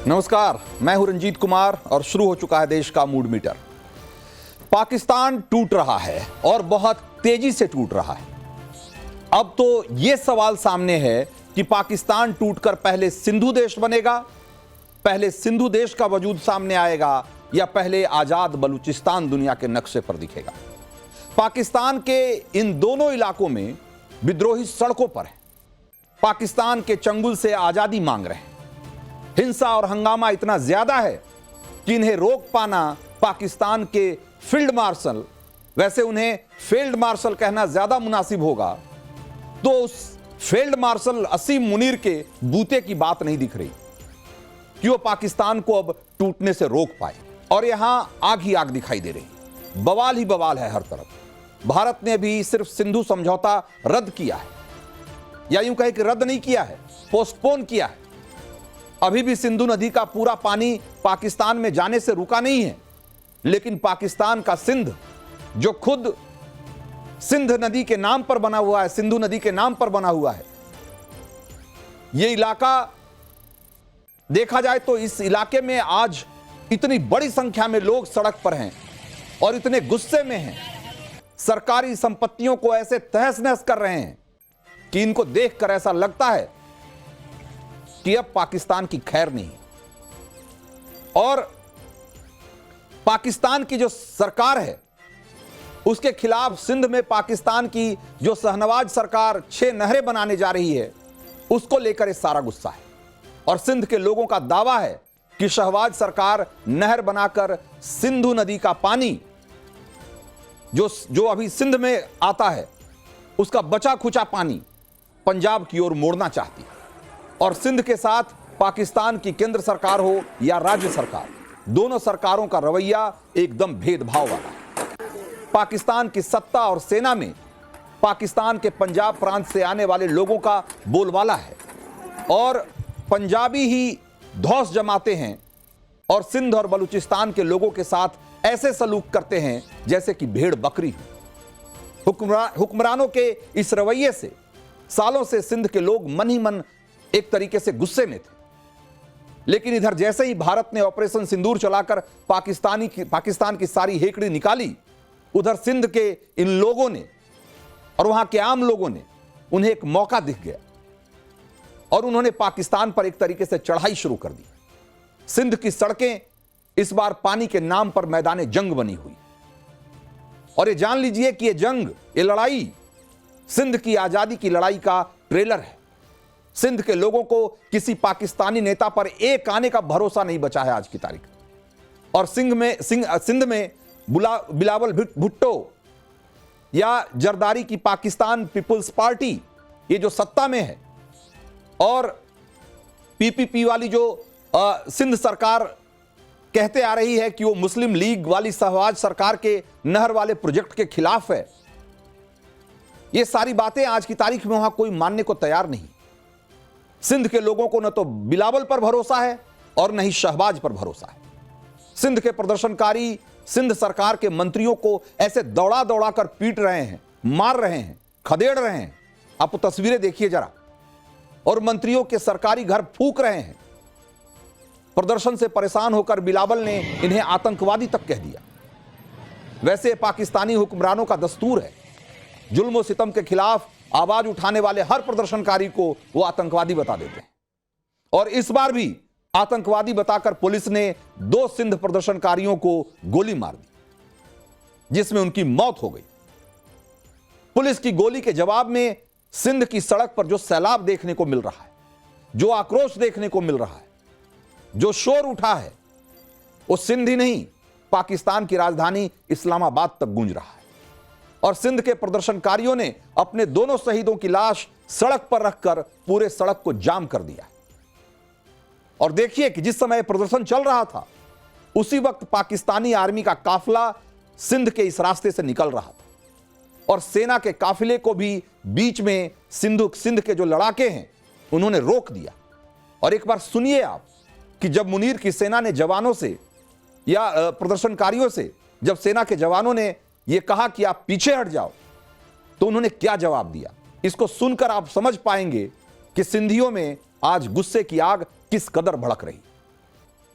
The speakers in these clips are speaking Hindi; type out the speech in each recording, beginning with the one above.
नमस्कार, मैं हूं रंजीत कुमार और शुरू हो चुका है देश का मूड मीटर। पाकिस्तान टूट रहा है और बहुत तेजी से टूट रहा है। अब तो यह सवाल सामने है कि पाकिस्तान टूटकर पहले सिंधु देश बनेगा, पहले सिंधु देश का वजूद सामने आएगा या पहले आजाद बलूचिस्तान दुनिया के नक्शे पर दिखेगा। पाकिस्तान के इन दोनों इलाकों में विद्रोही सड़कों पर हैं, पाकिस्तान के चंगुल से आजादी मांग रहे हैं। हिंसा और हंगामा इतना ज्यादा है कि इन्हें रोक पाना पाकिस्तान के फील्ड मार्शल, वैसे उन्हें फील्ड मार्शल कहना ज्यादा मुनासिब होगा, तो उस फील्ड मार्शल असीम मुनीर के बूते की बात नहीं दिख रही कि वो पाकिस्तान को अब टूटने से रोक पाए। और यहां आग ही आग दिखाई दे रही, बवाल ही बवाल है हर तरफ। भारत ने भी सिर्फ सिंधु समझौता रद्द किया है, या यूं कहे कि रद्द नहीं किया है, पोस्टपोन किया है। अभी भी सिंधु नदी का पूरा पानी पाकिस्तान में जाने से रुका नहीं है, लेकिन पाकिस्तान का सिंध, जो खुद सिंध नदी के नाम पर बना हुआ है, सिंधु नदी के नाम पर बना हुआ है, यह इलाका देखा जाए तो इस इलाके में आज इतनी बड़ी संख्या में लोग सड़क पर हैं और इतने गुस्से में हैं, सरकारी संपत्तियों को ऐसे तहस नहस कर रहे हैं कि इनको देखकर ऐसा लगता है कि अब पाकिस्तान की खैर नहीं। और पाकिस्तान की जो सरकार है उसके खिलाफ सिंध में पाकिस्तान की जो शहनवाज सरकार 6 नहरें बनाने जा रही है, उसको लेकर इस सारा गुस्सा है। और सिंध के लोगों का दावा है कि शहनवाज सरकार नहर बनाकर सिंधु नदी का पानी जो अभी सिंध में आता है, उसका बचा खुचा पानी पंजाब की ओर मोड़ना चाहती है। और सिंध के साथ पाकिस्तान की केंद्र सरकार हो या राज्य सरकार, दोनों सरकारों का रवैया एकदम भेदभाव वाला है। पाकिस्तान की सत्ता और सेना में पाकिस्तान के पंजाब प्रांत से आने वाले लोगों का बोलबाला है, और पंजाबी ही धौंस जमाते हैं और सिंध और बलूचिस्तान के लोगों के साथ ऐसे सलूक करते हैं जैसे कि भेड़ बकरी हो। हुक्मरानों के इस रवैये से सालों से सिंध के लोग मन ही मन एक तरीके से गुस्से में थे। लेकिन इधर जैसे ही भारत ने ऑपरेशन सिंदूर चलाकर पाकिस्तान की सारी हेकड़ी निकाली, उधर सिंध के इन लोगों ने और वहां के आम लोगों ने उन्हें एक मौका दिख गया और उन्होंने पाकिस्तान पर एक तरीके से चढ़ाई शुरू कर दी। सिंध की सड़कें इस बार पानी के नाम पर मैदान जंग बनी हुई। और ये जान लीजिए कि ये जंग, ये लड़ाई सिंध की आजादी की लड़ाई का ट्रेलर है। सिंध के लोगों को किसी पाकिस्तानी नेता पर एक आने का भरोसा नहीं बचा है आज की तारीख। और सिंध में बिलावल भुट्टो या जरदारी की पाकिस्तान पीपुल्स पार्टी, ये जो सत्ता में है, और पीपीपी वाली जो सिंध सरकार कहते आ रही है कि वो मुस्लिम लीग वाली शहनवाज सरकार के नहर वाले प्रोजेक्ट के खिलाफ है, ये सारी बातें आज की तारीख में वहां कोई मानने को तैयार नहीं। सिंध के लोगों को न तो बिलावल पर भरोसा है और न ही शहबाज पर भरोसा है। सिंध के प्रदर्शनकारी सिंध सरकार के मंत्रियों को ऐसे दौड़ा दौड़ा कर पीट रहे हैं, मार रहे हैं, खदेड़ रहे हैं। आप तस्वीरें देखिए जरा। और मंत्रियों के सरकारी घर फूंक रहे हैं। प्रदर्शन से परेशान होकर बिलावल ने इन्हें आतंकवादी तक कह दिया। वैसे पाकिस्तानी हुक्मरानों का दस्तूर है, जुल्म सितम के खिलाफ आवाज उठाने वाले हर प्रदर्शनकारी को वो आतंकवादी बता देते हैं। और इस बार भी आतंकवादी बताकर पुलिस ने 2 सिंध प्रदर्शनकारियों को गोली मार दी, जिसमें उनकी मौत हो गई। पुलिस की गोली के जवाब में सिंध की सड़क पर जो सैलाब देखने को मिल रहा है, जो आक्रोश देखने को मिल रहा है, जो शोर उठा है, वो सिंध ही नहीं, पाकिस्तान की राजधानी इस्लामाबाद तक गूंज रहा है। और सिंध के प्रदर्शनकारियों ने अपने दोनों शहीदों की लाश सड़क पर रखकर पूरे सड़क को जाम कर दिया। और देखिए कि जिस समय प्रदर्शन चल रहा था, उसी वक्त पाकिस्तानी आर्मी का काफिला सिंध के इस रास्ते से निकल रहा था, और सेना के काफिले को भी बीच में सिंध के जो लड़ाके हैं उन्होंने रोक दिया। और एक बार सुनिए आप कि जब मुनीर की सेना ने जवानों से या प्रदर्शनकारियों से, जब सेना के जवानों ने यह कहा कि आप पीछे हट जाओ, तो उन्होंने क्या जवाब दिया। इसको सुनकर आप समझ पाएंगे कि सिंधियों में आज गुस्से की आग किस कदर भड़क रही।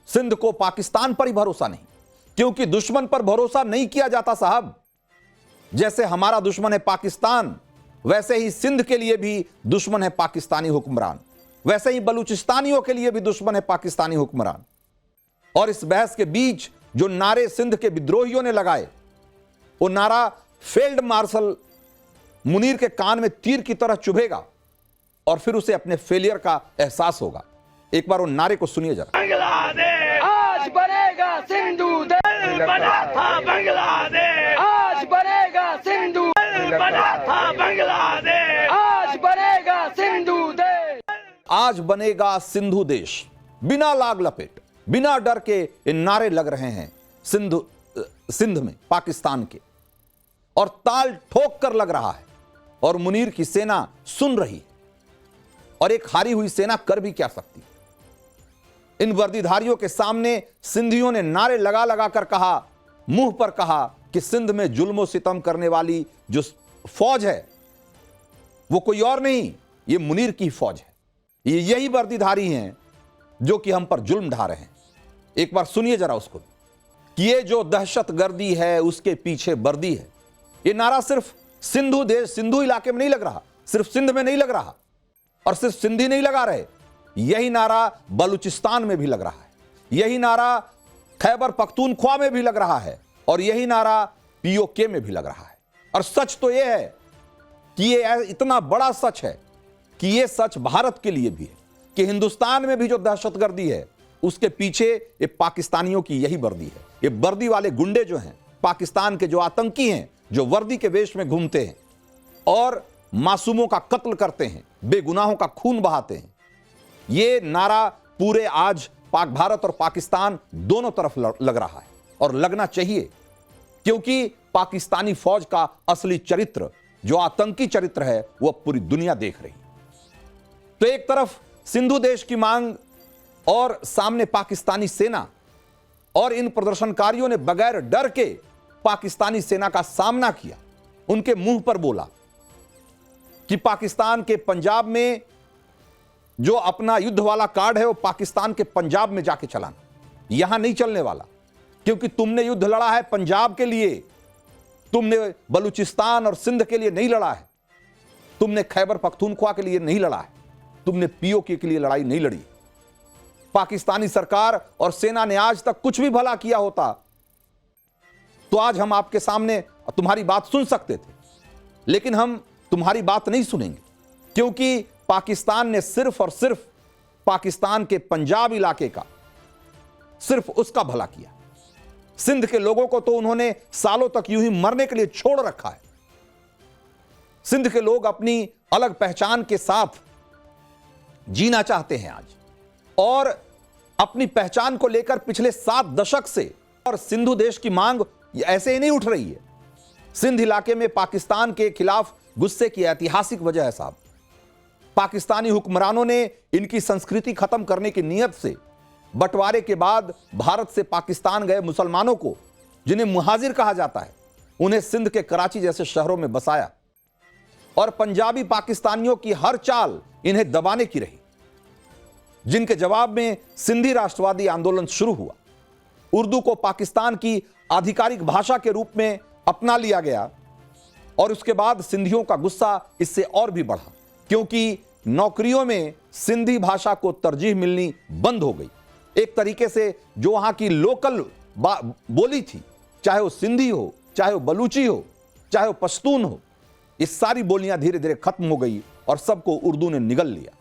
सिंध को पाकिस्तान पर ही भरोसा नहीं, क्योंकि दुश्मन पर भरोसा नहीं किया जाता साहब। जैसे हमारा दुश्मन है पाकिस्तान, वैसे ही सिंध के लिए भी दुश्मन है पाकिस्तानी हुक्मरान, वैसे ही बलूचिस्तानियों के लिए भी दुश्मन है पाकिस्तानी हुक्मरान। और इस बहस के बीच जो नारे सिंध के विद्रोहियों ने लगाए, वो नारा फील्ड मार्शल मुनीर के कान में तीर की तरह चुभेगा और फिर उसे अपने फेलियर का एहसास होगा। एक बार वो नारे को सुनिए जरा। बांग्लादेश आज बनेगा सिंधु देश, बना था बांग्लादेश आज बनेगा सिंधु देश, बना था बांग्लादेश आज बनेगा सिंधु देश, आज बनेगा सिंधु देश। बिना लाग लपेट, बिना डर के ये नारे लग रहे हैं सिंध में पाकिस्तान के, और ताल ठोक कर लग रहा है, और मुनीर की सेना सुन रही है। और एक हारी हुई सेना कर भी क्या सकती? इन वर्दीधारियों के सामने सिंधियों ने नारे लगा लगा कर कहा, मुंह पर कहा कि सिंध में जुल्म सितम करने वाली जो फौज है वो कोई और नहीं, ये मुनीर की फौज है। ये यही वर्दीधारी हैं जो कि हम पर जुल्म ढा रहे हैं। एक बार सुनिए जरा उसको कि ये जो दहशतगर्दी है उसके पीछे वर्दी है। ये नारा सिर्फ सिंधु इलाके में नहीं लग रहा, सिर्फ सिंध में नहीं लग रहा, और सिर्फ सिंधी नहीं लगा रहे, यही नारा बलूचिस्तान में भी लग रहा है, यही नारा खैबर पख्तूनख्वा में भी लग रहा है, और यही नारा पीओके में भी लग रहा है। और सच तो यह है कि ये इतना बड़ा सच है कि यह सच भारत के लिए भी है कि हिंदुस्तान में भी जो दहशतगर्दी है उसके पीछे ये पाकिस्तानियों की यही वर्दी है। ये वर्दी वाले गुंडे जो हैं, पाकिस्तान के जो आतंकी हैं, जो वर्दी के वेश में घूमते हैं और मासूमों का कत्ल करते हैं, बेगुनाहों का खून बहाते हैं, ये नारा पूरे आज पाक भारत और पाकिस्तान दोनों तरफ लग रहा है, और लगना चाहिए, क्योंकि पाकिस्तानी फौज का असली चरित्र, जो आतंकी चरित्र है, वो पूरी दुनिया देख रही है। तो एक तरफ सिंधु देश की मांग और सामने पाकिस्तानी सेना, और इन प्रदर्शनकारियों ने बगैर डर के पाकिस्तानी सेना का सामना किया, उनके मुंह पर बोला कि पाकिस्तान के पंजाब में जो अपना युद्ध वाला कार्ड है वो पाकिस्तान के पंजाब में जाके चलाना, यहां नहीं चलने वाला, क्योंकि तुमने युद्ध लड़ा है पंजाब के लिए, तुमने बलूचिस्तान और सिंध के लिए नहीं लड़ा है, तुमने खैबर पख्तूनख्वा के लिए नहीं लड़ा है, तुमने पीओके के लिए लड़ाई नहीं लड़ी। पाकिस्तानी सरकार और सेना ने आज तक कुछ भी भला किया होता तो आज हम आपके सामने तुम्हारी बात सुन सकते थे, लेकिन हम तुम्हारी बात नहीं सुनेंगे, क्योंकि पाकिस्तान ने सिर्फ और सिर्फ पाकिस्तान के पंजाब इलाके का, सिर्फ उसका भला किया। सिंध के लोगों को तो उन्होंने सालों तक यूं ही मरने के लिए छोड़ रखा है। सिंध के लोग अपनी अलग पहचान के साथ जीना चाहते हैं आज, और अपनी पहचान को लेकर पिछले 7 दशक से और सिंधु देश की मांग ऐसे ही नहीं उठ रही है। सिंध इलाके में पाकिस्तान के खिलाफ गुस्से की ऐतिहासिक वजह है साहब। पाकिस्तानी हुक्मरानों ने इनकी संस्कृति खत्म करने की नीयत से बंटवारे के बाद भारत से पाकिस्तान गए मुसलमानों को, जिन्हें मुहाजिर कहा जाता है, उन्हें सिंध के कराची जैसे शहरों में बसाया, और पंजाबी पाकिस्तानियों की हर चाल इन्हें दबाने की रही, जिनके जवाब में सिंधी राष्ट्रवादी आंदोलन शुरू हुआ। उर्दू को पाकिस्तान की आधिकारिक भाषा के रूप में अपना लिया गया, और उसके बाद सिंधियों का गुस्सा इससे और भी बढ़ा, क्योंकि नौकरियों में सिंधी भाषा को तरजीह मिलनी बंद हो गई। एक तरीके से जो वहां की लोकल बोली थी, चाहे वो सिंधी हो, चाहे वो बलूची हो, चाहे वो पश्तून हो, ये सारी बोलियां धीरे धीरे खत्म हो गई और सबको उर्दू ने निगल लिया।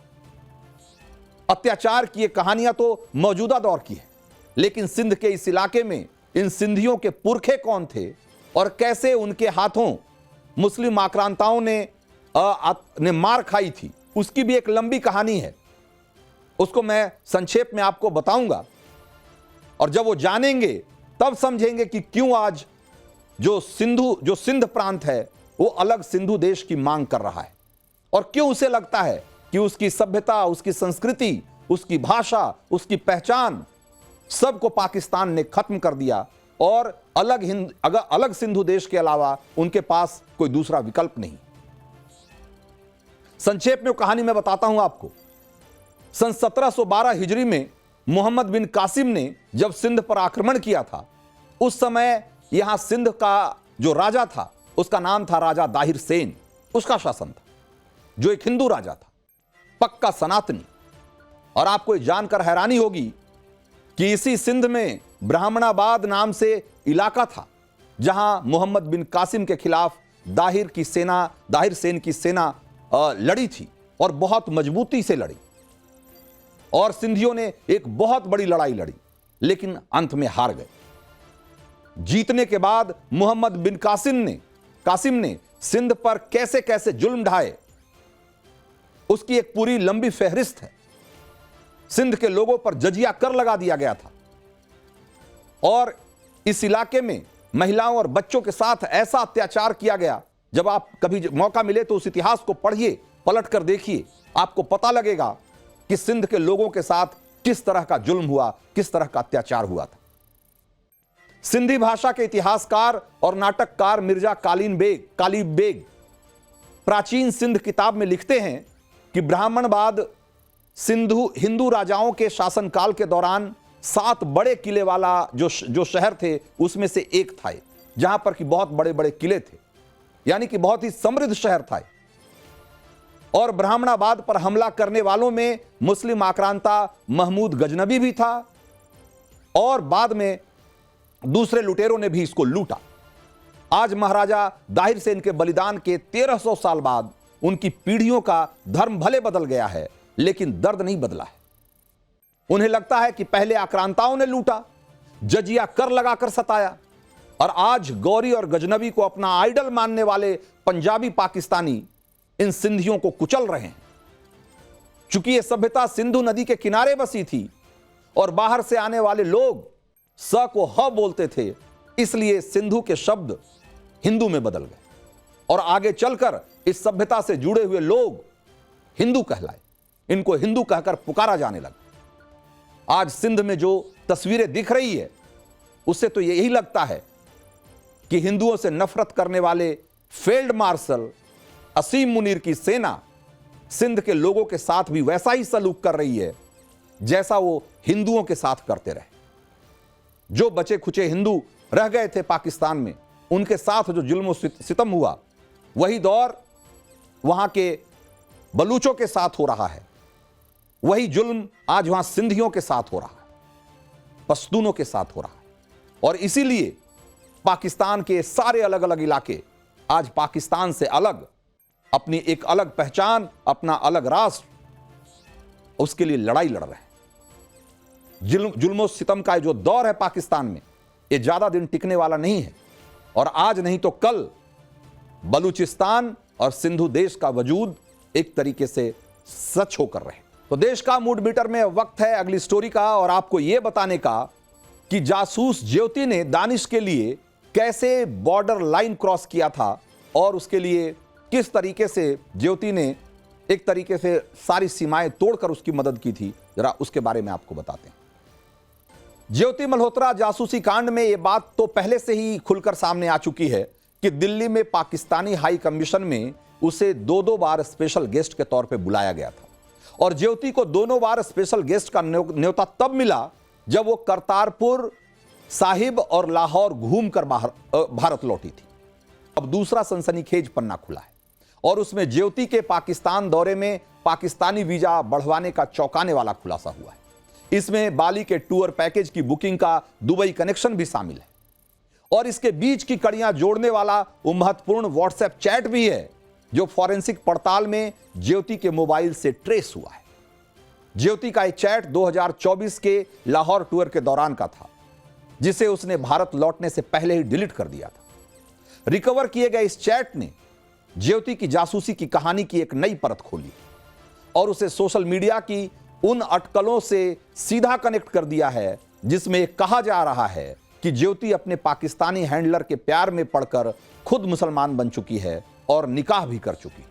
अत्याचार की ये कहानियां तो मौजूदा दौर की है, लेकिन सिंध के इस इलाके में इन सिंधियों के पुरखे कौन थे और कैसे उनके हाथों मुस्लिम आक्रांताओं ने मार खाई थी, उसकी भी एक लंबी कहानी है। उसको मैं संक्षेप में आपको बताऊंगा, और जब वो जानेंगे तब समझेंगे कि क्यों आज जो सिंध प्रांत है वो अलग सिंधु देश की मांग कर रहा है, और क्यों उसे लगता है कि उसकी सभ्यता, उसकी संस्कृति, उसकी भाषा, उसकी पहचान सबको पाकिस्तान ने खत्म कर दिया, और अलग सिंधु देश के अलावा उनके पास कोई दूसरा विकल्प नहीं। संक्षेप में कहानी मैं बताता हूं आपको। सन 1712 हिजरी में मोहम्मद बिन कासिम ने जब सिंध पर आक्रमण किया था, उस समय यहां सिंध का जो राजा था उसका नाम था राजा दाहिर सेन। उसका शासन था, जो एक हिंदू राजा था, पक्का सनातनी। और आपको ये जानकर हैरानी होगी कि इसी सिंध में ब्राह्मणाबाद नाम से इलाका था, जहां मोहम्मद बिन कासिम के खिलाफ दाहिर सेन की सेना लड़ी थी और बहुत मजबूती से लड़ी। और सिंधियों ने एक बहुत बड़ी लड़ाई लड़ी, लेकिन अंत में हार गए। जीतने के बाद मोहम्मद बिन कासिम ने सिंध पर कैसे कैसे जुल्म ढाए, उसकी एक पूरी लंबी फहरिस्त है। सिंध के लोगों पर जजिया कर लगा दिया गया था और इस इलाके में महिलाओं और बच्चों के साथ ऐसा अत्याचार किया गया। जब आप कभी मौका मिले तो उस इतिहास को पढ़िए, पलट कर देखिए, आपको पता लगेगा कि सिंध के लोगों के साथ किस तरह का जुल्म हुआ, किस तरह का अत्याचार हुआ था। सिंधी भाषा के इतिहासकार और नाटककार मिर्जा कालीब बेग प्राचीन सिंध किताब में लिखते हैं कि ब्राह्मणबाद हिंदू राजाओं के शासनकाल के दौरान 7 बड़े किले वाला जो शहर थे उसमें से एक था, जहां पर कि बहुत बड़े बड़े किले थे, यानी कि बहुत ही समृद्ध शहर था। और ब्राह्मणाबाद पर हमला करने वालों में मुस्लिम आक्रांता महमूद गजनबी भी था और बाद में दूसरे लुटेरों ने भी इसको लूटा। आज महाराजा दाहिर सेन के बलिदान के 1300 साल बाद उनकी पीढ़ियों का धर्म भले बदल गया है, लेकिन दर्द नहीं बदला है। उन्हें लगता है कि पहले आक्रांताओं ने लूटा, जजिया कर लगाकर सताया, और आज गौरी और गजनबी को अपना आइडल मानने वाले पंजाबी पाकिस्तानी इन सिंधियों को कुचल रहे हैं। चूंकि यह सभ्यता सिंधु नदी के किनारे बसी थी और बाहर से आने वाले लोग स को ह बोलते थे, इसलिए सिंधु के शब्द हिंदू में बदल गए और आगे चलकर इस सभ्यता से जुड़े हुए लोग हिंदू कहलाए। इनको हिंदू कहकर पुकारा जाने लगा। आज सिंध में जो तस्वीरें दिख रही है, उससे तो यही लगता है कि हिंदुओं से नफरत करने वाले फील्ड मार्शल असीम मुनीर की सेना सिंध के लोगों के साथ भी वैसा ही सलूक कर रही है जैसा वो हिंदुओं के साथ करते रहे। जो बचे खुचे हिंदू रह गए थे पाकिस्तान में, उनके साथ जो जुल्म सितम हुआ, वही दौर वहां के बलूचों के साथ हो रहा है। वही जुल्म आज वहां सिंधियों के साथ हो रहा है, पश्तूनों के साथ हो रहा है। और इसीलिए पाकिस्तान के सारे अलग अलग इलाके आज पाकिस्तान से अलग अपनी एक अलग पहचान, अपना अलग राष्ट्र, उसके लिए लड़ाई लड़ रहे हैं। जुल्मो सितम का जो दौर है पाकिस्तान में, ये ज्यादा दिन टिकने वाला नहीं है और आज नहीं तो कल बलूचिस्तान और सिंधु देश का वजूद एक तरीके से सच होकर रहे। तो देश का मूड मीटर में वक्त है अगली स्टोरी का और आपको यह बताने का कि जासूस ज्योति ने दानिश के लिए कैसे बॉर्डर लाइन क्रॉस किया था और उसके लिए किस तरीके से ज्योति ने एक तरीके से सारी सीमाएं तोड़कर उसकी मदद की थी। जरा उसके बारे में आपको बताते हैं। ज्योति मल्होत्रा जासूसी कांड में यह बात तो पहले से ही खुलकर सामने आ चुकी है कि दिल्ली में पाकिस्तानी हाई कमीशन में उसे 2-2 बार स्पेशल गेस्ट के तौर पे बुलाया गया था और ज्योति को दोनों बार स्पेशल गेस्ट का न्योता तब मिला जब वो करतारपुर साहिब और लाहौर घूमकर भारत लौटी थी। अब दूसरा सनसनीखेज पन्ना खुला है और उसमें ज्योति के पाकिस्तान दौरे में पाकिस्तानी वीजा बढ़वाने का चौंकाने वाला खुलासा हुआ है। इसमें बाली के टूर पैकेज की बुकिंग का दुबई कनेक्शन भी शामिल है और इसके बीच की कड़ियां जोड़ने वाला वो महत्वपूर्ण व्हाट्सएप चैट भी है जो फॉरेंसिक पड़ताल में ज्योति के मोबाइल से ट्रेस हुआ है। ज्योति का एक चैट 2024 के लाहौर टूर के दौरान का था, जिसे उसने भारत लौटने से पहले ही डिलीट कर दिया था। रिकवर किए गए इस चैट ने ज्योति की जासूसी की कहानी की एक नई परत खोली और उसे सोशल मीडिया की उन अटकलों से सीधा कनेक्ट कर दिया है जिसमें कहा जा रहा है कि ज्योति अपने पाकिस्तानी हैंडलर के प्यार में पड़कर खुद मुसलमान बन चुकी है और निकाह भी कर चुकी।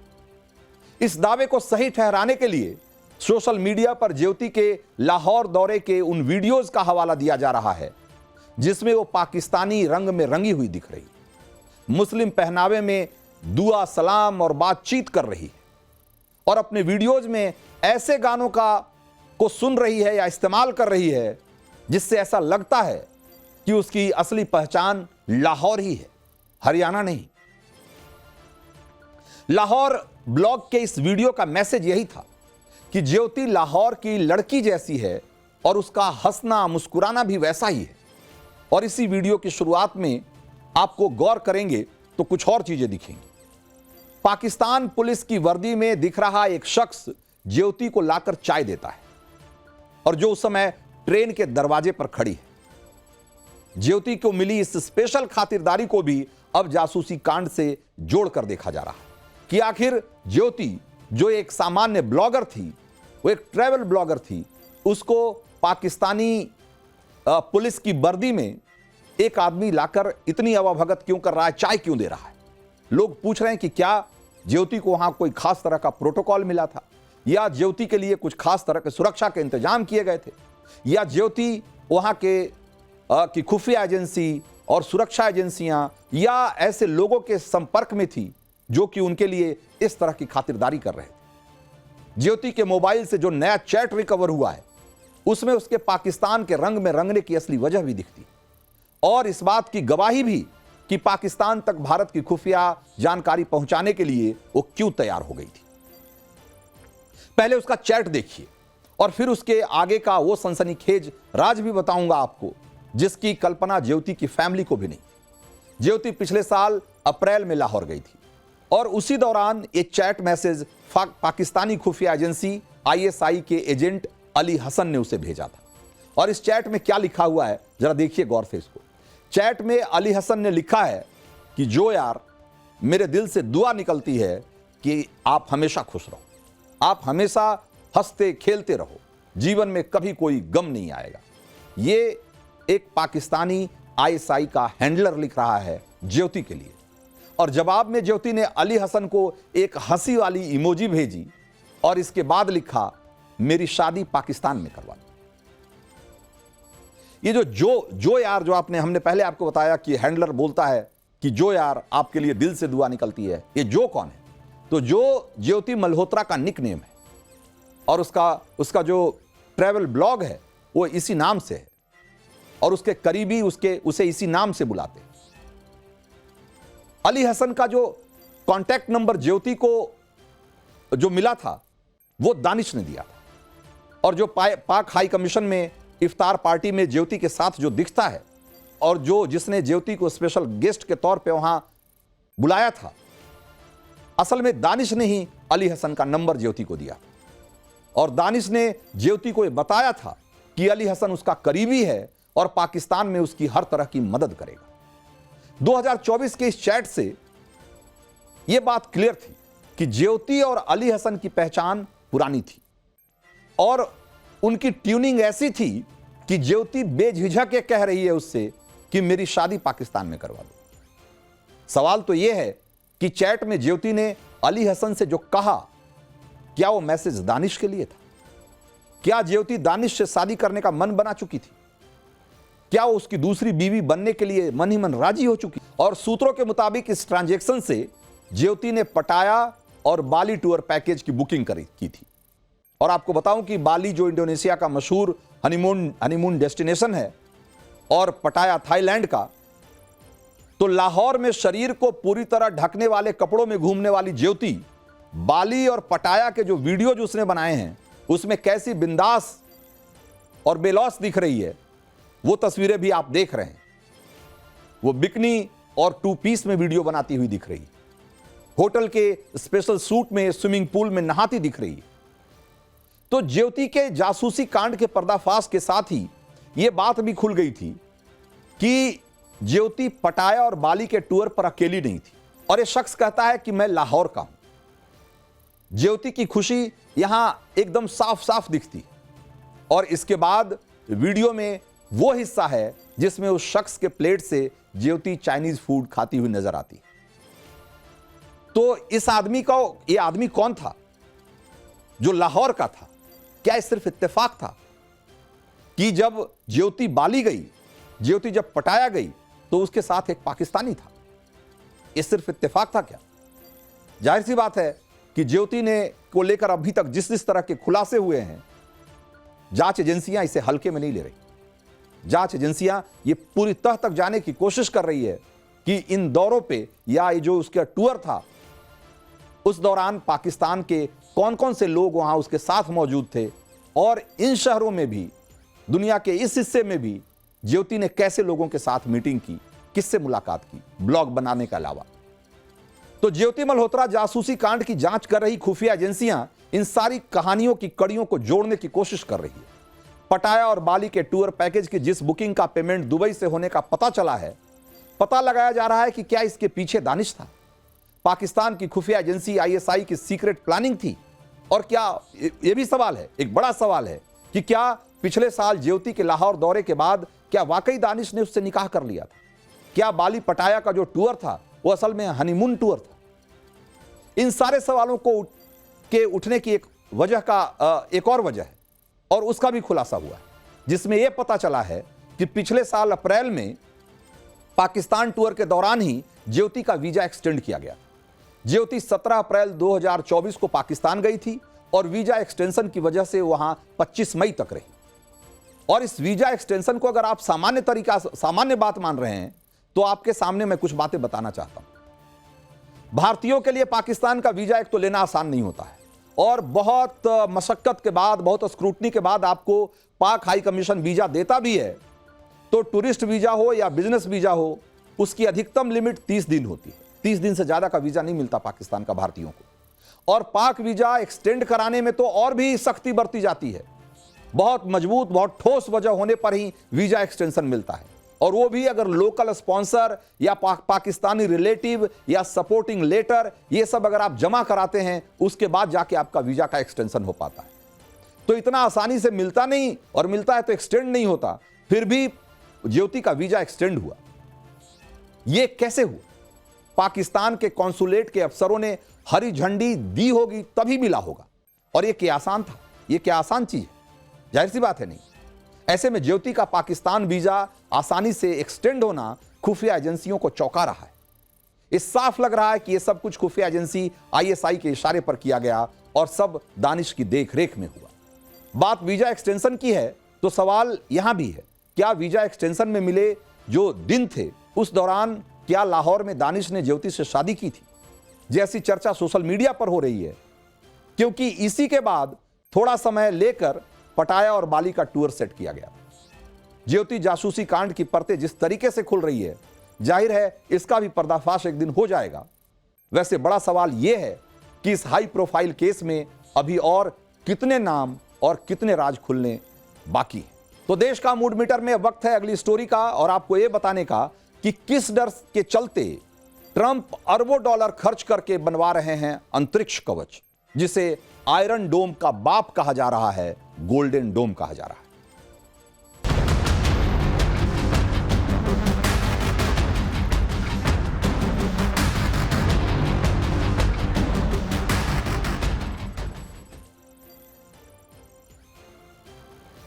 इस दावे को सही ठहराने के लिए सोशल मीडिया पर ज्योति के लाहौर दौरे के उन वीडियोज का हवाला दिया जा रहा है जिसमें वो पाकिस्तानी रंग में रंगी हुई दिख रही, मुस्लिम पहनावे में दुआ सलाम और बातचीत कर रही है और अपने वीडियोज में ऐसे गानों का को सुन रही है या इस्तेमाल कर रही है, जिससे ऐसा लगता है कि उसकी असली पहचान लाहौर ही है, हरियाणा नहीं। लाहौर ब्लॉग के इस वीडियो का मैसेज यही था कि ज्योति लाहौर की लड़की जैसी है और उसका हंसना मुस्कुराना भी वैसा ही है। और इसी वीडियो की शुरुआत में आपको गौर करेंगे तो कुछ और चीजें दिखेंगी। पाकिस्तान पुलिस की वर्दी में दिख रहा एक शख्स ज्योति को लाकर चाय देता है और जो उस समय ट्रेन के दरवाजे पर खड़ी है। ज्योति को मिली इस स्पेशल खातिरदारी को भी अब जासूसी कांड से जोड़कर देखा जा रहा है कि आखिर ज्योति जो एक सामान्य ब्लॉगर थी, वो एक ट्रैवल ब्लॉगर थी, उसको पाकिस्तानी पुलिस की वर्दी में एक आदमी लाकर इतनी अवाभगत क्यों कर रहा है, चाय क्यों दे रहा है। लोग पूछ रहे हैं कि क्या ज्योति को वहां कोई खास तरह का प्रोटोकॉल मिला था, या ज्योति के लिए कुछ खास तरह के सुरक्षा के इंतजाम किए गए थे, या ज्योति वहां के की खुफिया एजेंसी और सुरक्षा एजेंसियां या ऐसे लोगों के संपर्क में थी जो कि उनके लिए इस तरह की खातिरदारी कर रहे थे। ज्योति के मोबाइल से जो नया चैट रिकवर हुआ है, उसमें उसके पाकिस्तान के रंग में रंगने की असली वजह भी दिखती और इस बात की गवाही भी कि पाकिस्तान तक भारत की खुफिया जानकारी पहुंचाने के लिए वो क्यों तैयार हो गई थी। पहले उसका चैट देखिए और फिर उसके आगे का वो सनसनीखेज राज भी बताऊंगा आपको, जिसकी कल्पना ज्योति की फैमिली को भी नहीं। ज्योति पिछले साल अप्रैल में लाहौर गई थी और उसी दौरान एक चैट मैसेज पाकिस्तानी खुफिया एजेंसी ISI के एजेंट अली हसन ने उसे भेजा था। और इस चैट में क्या लिखा हुआ है जरा देखिए गौर से इसको। चैट में अली हसन ने लिखा है कि जो यार, मेरे दिल से दुआ निकलती है कि आप हमेशा खुश रहो, आप हमेशा हंसते खेलते रहो, जीवन में कभी कोई गम नहीं आएगा। ये एक पाकिस्तानी ISI का हैंडलर लिख रहा है ज्योति के लिए। और जवाब में ज्योति ने अली हसन को एक हंसी वाली इमोजी भेजी और इसके बाद लिखा, मेरी शादी पाकिस्तान में करवा दो। ये जो यार, जो हमने पहले आपको बताया कि हैंडलर बोलता है कि जो यार आपके लिए दिल से दुआ निकलती है, ये जो कौन है? तो जो ज्योति मल्होत्रा का निकनेम है और उसका जो ट्रैवल ब्लॉग है वो इसी नाम से है और उसके करीबी उसे इसी नाम से बुलाते हैं। अली हसन का जो कांटेक्ट नंबर ज्योति को जो मिला था वो दानिश ने दिया था और जो पाक हाई कमीशन में इफ्तार पार्टी में ज्योति के साथ जो दिखता है और जिसने ज्योति को स्पेशल गेस्ट के तौर पे वहां बुलाया था, असल में दानिश ने ही अली हसन का नंबर ज्योति को दिया और दानिश ने ज्योति को यह बताया था कि अली हसन उसका करीबी है और पाकिस्तान में उसकी हर तरह की मदद करेगा। 2024 के इस चैट से यह बात क्लियर थी कि ज्योति और अली हसन की पहचान पुरानी थी और उनकी ट्यूनिंग ऐसी थी कि ज्योति बेझिझक ये कह रही है उससे कि मेरी शादी पाकिस्तान में करवा दो। सवाल तो यह है कि चैट में ज्योति ने अली हसन से जो कहा, क्या वो मैसेज दानिश के लिए था? क्या ज्योति दानिश से शादी करने का मन बना चुकी थी? क्या वो उसकी दूसरी बीवी बनने के लिए मन ही मन राजी हो चुकी? और सूत्रों के मुताबिक इस ट्रांजैक्शन से ज्योति ने पटाया और बाली टूर पैकेज की बुकिंग की थी। और आपको बताऊं कि बाली जो इंडोनेशिया का मशहूर हनीमून डेस्टिनेशन है और पटाया थाईलैंड का, तो लाहौर में शरीर को पूरी तरह ढकने वाले कपड़ों में घूमने वाली ज्योति बाली और पटाया के जो वीडियो जो उसने बनाए हैं उसमें कैसी बिंदास और बेलौस दिख रही है, वो तस्वीरें भी आप देख रहे हैं। वो बिकनी और 2 पीस में वीडियो बनाती हुई दिख रही है, होटल के स्पेशल सूट में स्विमिंग पूल में नहाती दिख रही है। तो ज्योति के जासूसी कांड के पर्दाफाश के साथ ही यह बात भी खुल गई थी कि ज्योति पटाया और बाली के टूर पर अकेली नहीं थी और यह शख्स कहता है कि मैं लाहौर का हूं। ज्योति की खुशी यहां एकदम साफ साफ दिखती और इसके बाद वीडियो में वो हिस्सा है जिसमें उस शख्स के प्लेट से ज्योति चाइनीज फूड खाती हुई नजर आती है। तो इस आदमी का, ये आदमी कौन था जो लाहौर का था? क्या यह सिर्फ इत्तेफाक था कि जब ज्योति बाली गई, ज्योति जब पटाया गई तो उसके साथ एक पाकिस्तानी था? यह सिर्फ इत्तेफाक था क्या? जाहिर सी बात है कि ज्योति ने को लेकर अभी तक जिस तरह के खुलासे हुए हैं जांच एजेंसियां इसे हल्के में नहीं ले रही। जांच एजेंसियां ये पूरी तह तक जाने की कोशिश कर रही है कि इन दौरों पे या ये जो उसका टूर था उस दौरान पाकिस्तान के कौन कौन से लोग वहां उसके साथ मौजूद थे और इन शहरों में भी, दुनिया के इस हिस्से में भी ज्योति ने कैसे लोगों के साथ मीटिंग की, किससे मुलाकात की, ब्लॉग बनाने के अलावा। तो ज्योति मल्होत्रा जासूसी कांड की जांच कर रही खुफिया एजेंसियां इन सारी कहानियों की कड़ियों को जोड़ने की कोशिश कर रही है। पटाया और बाली के टूर पैकेज की जिस बुकिंग का पेमेंट दुबई से होने का पता चला है, पता लगाया जा रहा है कि क्या इसके पीछे दानिश था, पाकिस्तान की खुफिया एजेंसी आईएसआई की सीक्रेट प्लानिंग थी, और क्या यह भी सवाल है, एक बड़ा सवाल है कि क्या पिछले साल ज्योति के लाहौर दौरे के बाद क्या वाकई दानिश ने उससे निकाह कर लिया था? क्या बाली पटाया का जो टूर था वो असल में हनीमून टूर था? इन सारे सवालों को के उठने की एक वजह का एक और वजह है और उसका भी खुलासा हुआ है, जिसमें यह पता चला है कि पिछले साल अप्रैल में पाकिस्तान टूर के दौरान ही ज्योति का वीजा एक्सटेंड किया गया। ज्योति 17 अप्रैल 2024 को पाकिस्तान गई थी और वीजा एक्सटेंशन की वजह से वहां 25 मई तक रही। और इस वीजा एक्सटेंशन को अगर आप सामान्य बात मान रहे हैं तो आपके सामने मैं कुछ बातें बताना चाहता हूं। भारतीयों के लिए पाकिस्तान का वीजा एक तो लेना आसान नहीं होता है और बहुत मशक्कत के बाद, बहुत स्क्रूटनी के बाद आपको पाक हाई कमीशन वीजा देता भी है। तो टूरिस्ट वीजा हो या बिजनेस वीजा हो, उसकी अधिकतम लिमिट 30 दिन होती है। 30 दिन से ज्यादा का वीजा नहीं मिलता पाकिस्तान का भारतीयों को। और पाक वीजा एक्सटेंड कराने में तो और भी सख्ती बरती जाती है। बहुत मजबूत, बहुत ठोस वजह होने पर ही वीजा एक्सटेंशन मिलता है, और वो भी अगर लोकल स्पॉन्सर या पाकिस्तानी रिलेटिव या सपोर्टिंग लेटर, ये सब अगर आप जमा कराते हैं, उसके बाद जाके आपका वीजा का एक्सटेंशन हो पाता है। तो इतना आसानी से मिलता नहीं, और मिलता है तो एक्सटेंड नहीं होता। फिर भी ज्योति का वीजा एक्सटेंड हुआ। यह कैसे हुआ? पाकिस्तान के कॉन्सुलेट के अफसरों ने हरी झंडी दी होगी तभी मिला होगा। और यह क्या आसान था? यह क्या आसान चीज है? जाहिर सी बात है नहीं। ऐसे में ज्योति का पाकिस्तान वीजा आसानी से एक्सटेंड होना खुफिया एजेंसियों को चौंका रहा है। इस साफ लग रहा है कि यह सब कुछ खुफिया एजेंसी आईएसआई के इशारे पर किया गया और सब दानिश की देखरेख में हुआ। बात वीजा एक्सटेंशन की है तो सवाल यहां भी है, क्या वीजा एक्सटेंशन में मिले जो दिन थे उस दौरान क्या लाहौर में दानिश ने ज्योति से शादी की थी, जैसी चर्चा सोशल मीडिया पर हो रही है? क्योंकि इसी के बाद थोड़ा समय लेकर पटाया और बाली का टूर सेट किया गया। ज्योति जासूसी कांड की परतें जिस तरीके से खुल रही है, जाहिर है इसका भी पर्दाफाश एक दिन हो जाएगा। वैसे बड़ा सवाल यह है कि इस हाई प्रोफाइल केस में अभी और कितने नाम और कितने राज खुलने बाकी हैं। तो देश का मूड मीटर में वक्त है अगली स्टोरी का, और आपको यह बताने का कि किस डर के चलते ट्रंप अरबों डॉलर खर्च करके बनवा रहे हैं अंतरिक्ष कवच, जिसे आयरन डोम का बाप कहा जा रहा है, गोल्डन डोम कहा जा रहा है।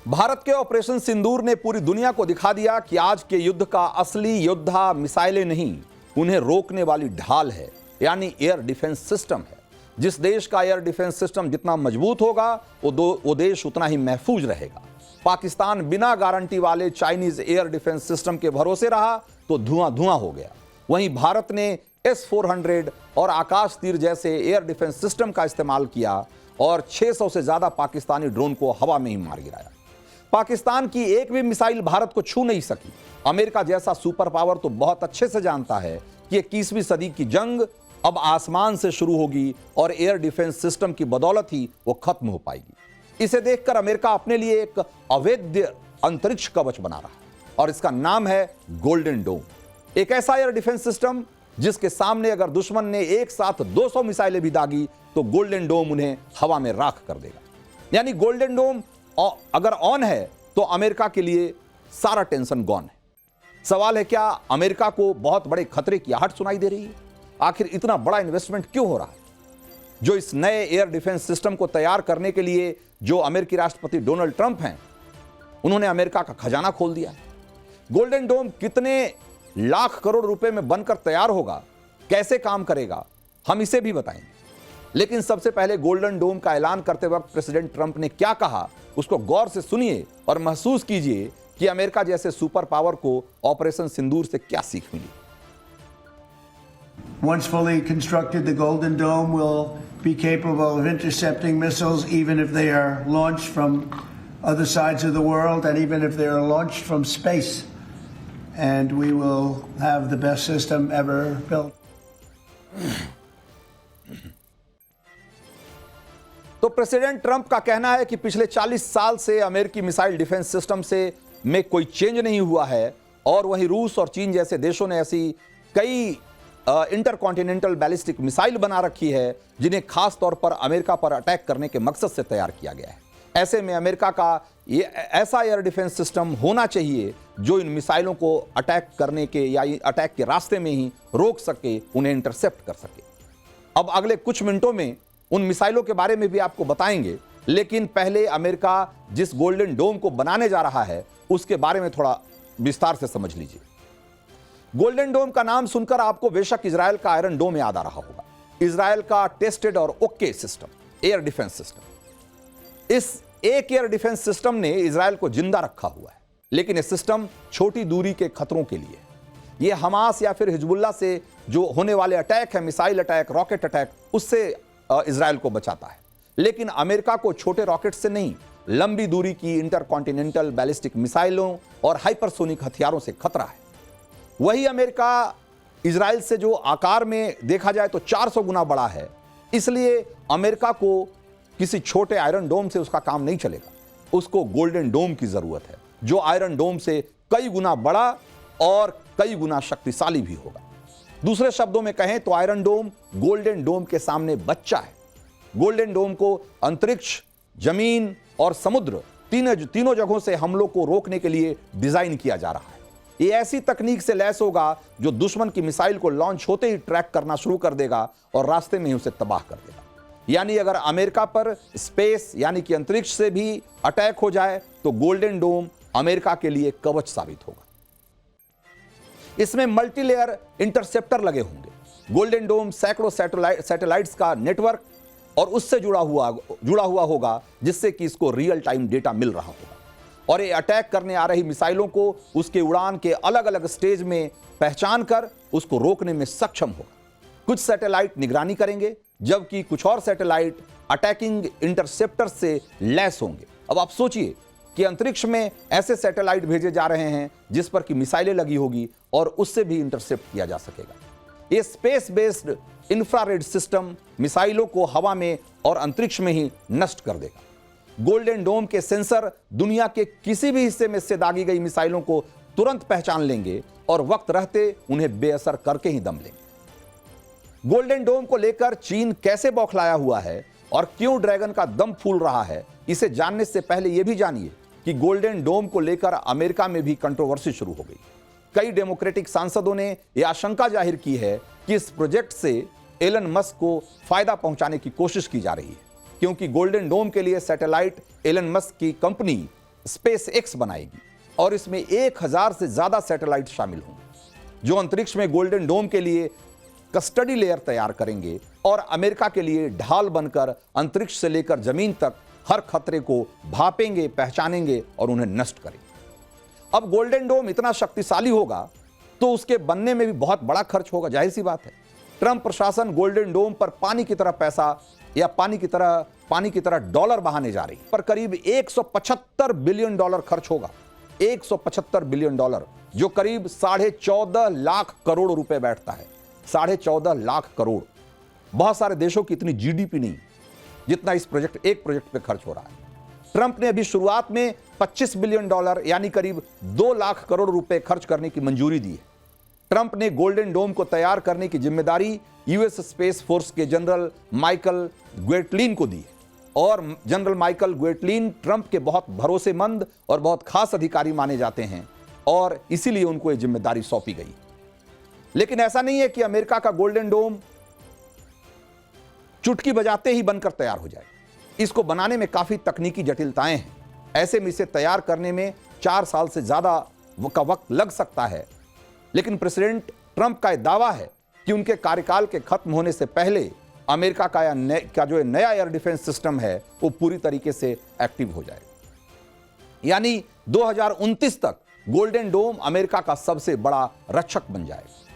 भारत के ऑपरेशन सिंदूर ने पूरी दुनिया को दिखा दिया कि आज के युद्ध का असली योद्धा मिसाइलें नहीं, उन्हें रोकने वाली ढाल है, यानी एयर डिफेंस सिस्टम है। जिस देश का एयर डिफेंस सिस्टम जितना मजबूत होगा वो देश उतना ही महफूज रहेगा। पाकिस्तान बिना गारंटी वाले चाइनीज एयर डिफेंस सिस्टम के भरोसे रहा तो धुआं धुआं हो गया। वहीं भारत ने S-400 और आकाश तीर जैसे एयर डिफेंस सिस्टम का इस्तेमाल किया और 600 से ज्यादा पाकिस्तानी ड्रोन को हवा में ही मार गिराया। पाकिस्तान की एक भी मिसाइल भारत को छू नहीं सकी। अमेरिका जैसा सुपर पावर तो बहुत अच्छे से जानता है कि 21वीं सदी की जंग अब आसमान से शुरू होगी और एयर डिफेंस सिस्टम की बदौलत ही वो खत्म हो पाएगी। इसे देखकर अमेरिका अपने लिए एक अवैध अंतरिक्ष कवच बना रहा है और इसका नाम है गोल्डन डोम। एक ऐसा एयर डिफेंस सिस्टम जिसके सामने अगर दुश्मन ने एक साथ 200 मिसाइलें भी दागी तो गोल्डन डोम उन्हें हवा में राख कर देगा। यानी गोल्डन डोम अगर ऑन है तो अमेरिका के लिए सारा टेंशन गॉन है। सवाल है, क्या अमेरिका को बहुत बड़े खतरे की आहट सुनाई दे रही है? आखिर इतना बड़ा इन्वेस्टमेंट क्यों हो रहा है? जो इस नए एयर डिफेंस सिस्टम को तैयार करने के लिए जो अमेरिकी राष्ट्रपति डोनाल्ड ट्रंप हैं, उन्होंने अमेरिका का खजाना खोल दिया है। गोल्डन डोम कितने लाख करोड़ रुपए में बनकर तैयार होगा, कैसे काम करेगा, हम इसे भी बताएंगे। लेकिन सबसे पहले गोल्डन डोम का ऐलान करते वक्त प्रेसिडेंट ट्रंप ने क्या कहा, उसको गौर से सुनिए और महसूस कीजिए कि अमेरिका जैसे सुपर पावर को ऑपरेशन सिंदूर से क्या सीख मिली। Once fully constructed, the Golden Dome will be capable of intercepting missiles even if they are launched from other sides of the world and even if they are launched from space. And we will have the best system ever built. तो प्रेसिडेंट ट्रंप का कहना है कि पिछले 40 साल से अमेरिकी मिसाइल डिफेंस सिस्टम से में कोई चेंज नहीं हुआ है और वहीं रूस और चीन जैसे देशों ने ऐसी कई इंटरकॉन्टिनेंटल बैलिस्टिक मिसाइल बना रखी है जिन्हें खास तौर पर अमेरिका पर अटैक करने के मकसद से तैयार किया गया है। ऐसे में अमेरिका का ये ऐसा एयर डिफेंस सिस्टम होना चाहिए जो इन मिसाइलों को अटैक करने के या अटैक के रास्ते में ही रोक सके, उन्हें इंटरसेप्ट कर सके। अब अगले कुछ मिनटों में उन मिसाइलों के बारे में भी आपको बताएंगे, लेकिन पहले अमेरिका जिस गोल्डन डोम को बनाने जा रहा है उसके बारे में थोड़ा विस्तार से समझ लीजिए। गोल्डन डोम का नाम सुनकर आपको बेशक इजराइल का आयरन डोम याद आ रहा होगा, इजराइल का टेस्टेड और okay system, air defence system. इस एक एयर डिफेंस सिस्टम ने इजराइल को जिंदा रखा हुआ है, लेकिन यह सिस्टम छोटी दूरी के खतरों के लिए, यह हमास या फिर हिजबुल्लाह से जो होने वाले अटैक है, मिसाइल अटैक, रॉकेट अटैक, उससे इजराइल को बचाता है। लेकिन अमेरिका को छोटे रॉकेट से नहीं, लंबी दूरी की इंटरकॉन्टिनेंटल बैलिस्टिक मिसाइलों और हाइपरसोनिक हथियारों से खतरा है। वही अमेरिका इजराइल से जो आकार में देखा जाए तो 400 गुना बड़ा है, इसलिए अमेरिका को किसी छोटे आयरन डोम से उसका काम नहीं चलेगा, उसको गोल्डन डोम की जरूरत है जो आयरन डोम से कई गुना बड़ा और कई गुना शक्तिशाली भी होगा। दूसरे शब्दों में कहें तो आयरन डोम गोल्डन डोम के सामने बच्चा है। गोल्डन डोम को अंतरिक्ष, जमीन और समुद्र तीनों जगहों से हमलों को रोकने के लिए डिजाइन किया जा रहा है। ये ऐसी तकनीक से लैस होगा जो दुश्मन की मिसाइल को लॉन्च होते ही ट्रैक करना शुरू कर देगा और रास्ते में ही उसे तबाह कर देगा। यानी अगर अमेरिका पर स्पेस यानी कि अंतरिक्ष से भी अटैक हो जाए तो गोल्डन डोम अमेरिका के लिए कवच साबित होगा। इसमें मल्टीलेयर इंटरसेप्टर लगे होंगे। गोल्डन डोम सैकड़ों सैटेलाइट्स का नेटवर्क और उससे जुड़ा हुआ होगा, जिससे कि इसको रियल टाइम डेटा मिल रहा होगा और ये अटैक करने आ रही मिसाइलों को उसके उड़ान के अलग अलग स्टेज में पहचान कर उसको रोकने में सक्षम होगा। कुछ सैटेलाइट निगरानी करेंगे जबकि कुछ और सैटेलाइट अटैकिंग इंटरसेप्टर से लैस होंगे। अब आप सोचिए कि अंतरिक्ष में ऐसे सैटेलाइट भेजे जा रहे हैं जिस पर कि मिसाइलें लगी होगी और उससे भी इंटरसेप्ट किया जा सकेगा। ये स्पेस बेस्ड इंफ्रारेड सिस्टम मिसाइलों को हवा में और अंतरिक्ष में ही नष्ट कर देगा। गोल्डन डोम के सेंसर दुनिया के किसी भी हिस्से में से दागी गई मिसाइलों को तुरंत पहचान लेंगे और वक्त रहते उन्हें बेअसर करके ही दम लेंगे। गोल्डन डोम को लेकर चीन कैसे बौखलाया हुआ है और क्यों ड्रैगन का दम फूल रहा है, इसे जानने से पहले यह भी जानिए कि गोल्डन डोम को लेकर अमेरिका में भी कंट्रोवर्सी शुरू हो गई। कई डेमोक्रेटिक सांसदों ने यह आशंका जाहिर की है कि इस प्रोजेक्ट से एलन मस्क को फायदा पहुंचाने की कोशिश की जा रही है, क्योंकि गोल्डन डोम के लिए सैटेलाइट एलन मस्क की कंपनी स्पेस एक्स बनाएगी और इसमें 1000 से ज्यादा सैटेलाइट शामिल होंगे जो अंतरिक्ष में गोल्डन डोम के लिए कस्टडी लेयर तैयार करेंगे और अमेरिका के लिए ढाल बनकर अंतरिक्ष से लेकर जमीन तक हर खतरे को भापेंगे, पहचानेंगे और उन्हें नष्ट करेंगे। अब गोल्डन डोम इतना शक्तिशाली होगा तो उसके बनने में भी बहुत बड़ा खर्च होगा, जाहिर सी बात है। ट्रंप प्रशासन गोल्डन डोम पर पानी की तरह पैसा या पानी की तरह डॉलर बहाने जा रही है। पर करीब 175 बिलियन डॉलर खर्च होगा, 175 बिलियन डॉलर, जो करीब 14.5 लाख करोड़ रुपए बैठता है। 14.5 लाख करोड़, बहुत सारे देशों की इतनी जीडीपी नहीं जितना इस एक प्रोजेक्ट पे खर्च हो रहा है। ट्रंप ने अभी शुरुआत में 25 बिलियन डॉलर यानी करीब 2 लाख करोड़ रुपए खर्च करने की मंजूरी दी है। ट्रंप ने गोल्डन डोम को तैयार करने की जिम्मेदारी यूएस स्पेस फोर्स के जनरल माइकल ग्वेटलिन को दी है और जनरल माइकल ग्वेटलिन ट्रंप के बहुत भरोसेमंद और बहुत खास अधिकारी माने जाते हैं और इसीलिए उनको यह जिम्मेदारी सौंपी गई। लेकिन ऐसा नहीं है कि अमेरिका का गोल्डन डोम चुटकी बजाते ही बनकर तैयार हो जाए। इसको बनाने में काफी तकनीकी जटिलताएं हैं। ऐसे में इसे तैयार करने में 4 साल से ज्यादा का वक्त लग सकता है। लेकिन प्रेसिडेंट ट्रंप का यह दावा है कि उनके कार्यकाल के खत्म होने से पहले अमेरिका का जो नया एयर डिफेंस सिस्टम है वो पूरी तरीके से एक्टिव हो जाए। यानी 2029 तक गोल्डन डोम अमेरिका का सबसे बड़ा रक्षक बन जाएगा।